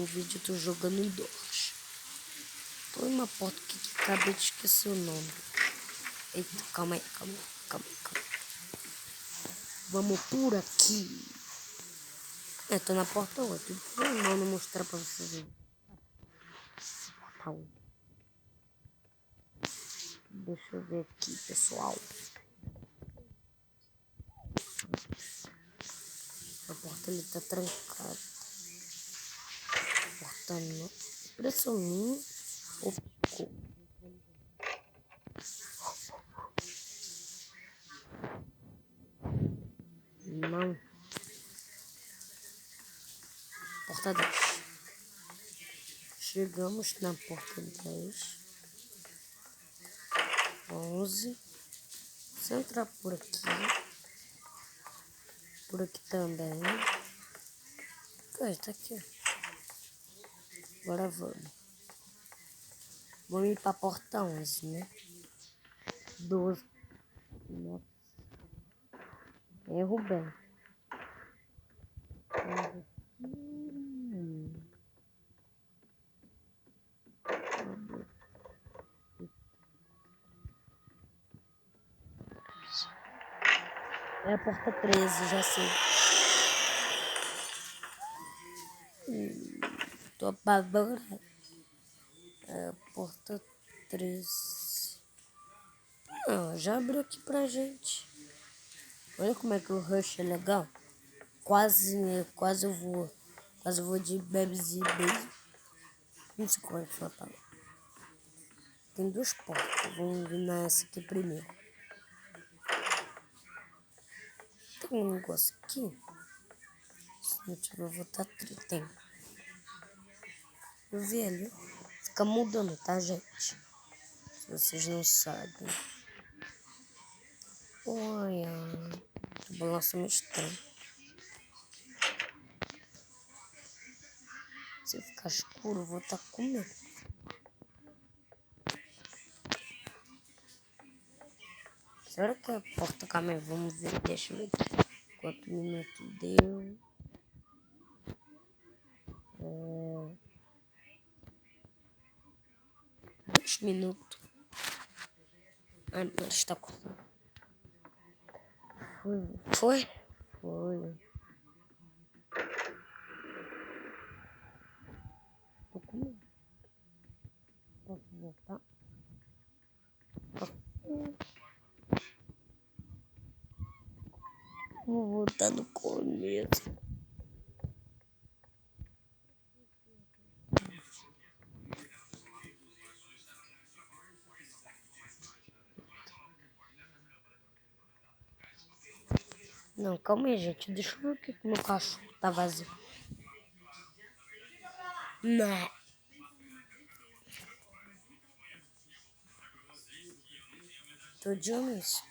um vídeo, tô jogando em dólares. Tô em uma porta aqui que acabei de esquecer o nome. Eita, calma aí. Vamos por aqui. Tô na porta 8. Vou não mostrar pra vocês verem. Deixa eu ver aqui, pessoal. A porta ali tá trancada. A porta não. Impressão minha ou ficou? Não. Porta 10. Chegamos na porta 10. 11. Se eu entrar por aqui. Por aqui também. Tá aqui. Agora vamos. Vamos ir pra porta 11, né? 12. Nossa. Erro bem. É a porta 13, já sei. Tô apavorado. É a porta 13. Ah, já abriu aqui pra gente. Olha como é que o rush é legal. Quase eu vou de Babs e Baby. Não sei como é que fala. Tem duas portas. Vamos vir nessa aqui primeiro. Tem um negócio aqui. Se não tiver, eu vou estar triste. Tem. O velho fica mudando, tá, gente? Se vocês não sabem. Olha. O balanço meio estranho. Se ficar escuro, eu vou estar com medo. Será que a porta... Calma aí, vamos ver. Deixa eu ver aqui. Quanto minuto deu? 2 minutos. Ah, não, está cortando. Foi? Foi. Tô com medo. Posso voltar? Vou voltar no começo. Não, calma aí, gente. Deixa eu ver o que o meu cachorro tá vazio. Não. Tô de olho nisso.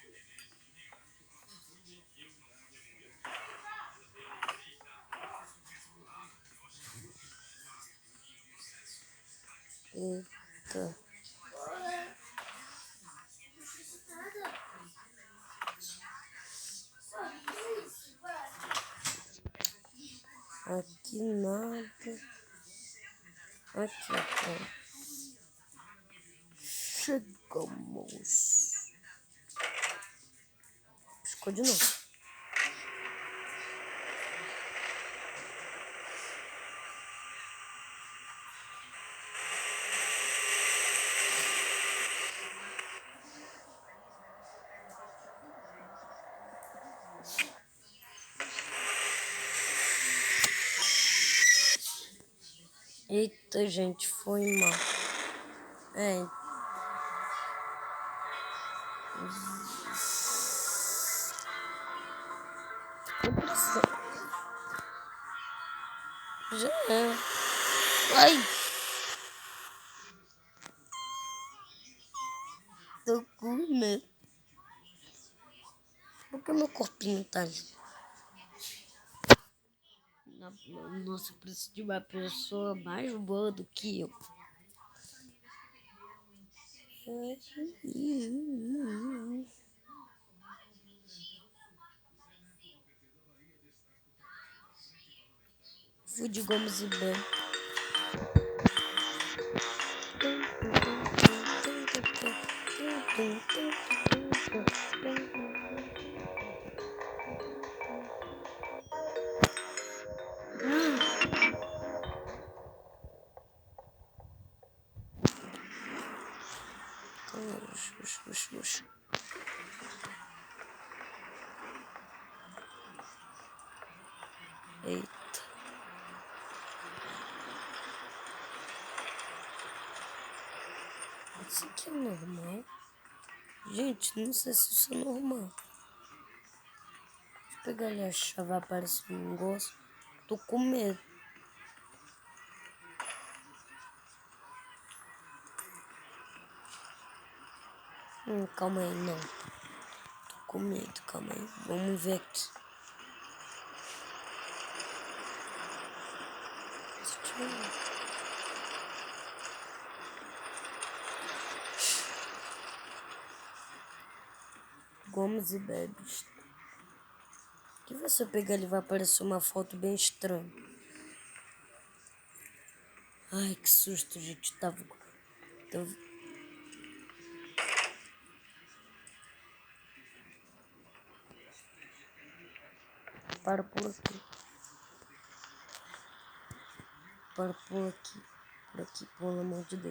Eita. Aqui nada. Aqui, ó. Chegamos. Piscou de novo. Eita, gente, foi mal. Impressão. Já é. Ai! Tô com medo. Por que meu corpinho tá ali? Nossa, eu preciso de uma pessoa mais boa do que eu. Fui de Gomes e Ben. Oxe. Eita. Isso aqui é normal? Gente, não sei se isso é normal. Vou pegar ali a chave, aparece um negócio. Tô com medo. Calma aí, não. Tô com medo, calma aí. Vamos ver aqui. Deixa eu ver. Gomes e bebes. Que você pegar ali vai aparecer uma foto bem estranha. Ai, que susto, gente. Tava... Para por aqui. Para por aqui. Por aqui, pelo amor de Deus.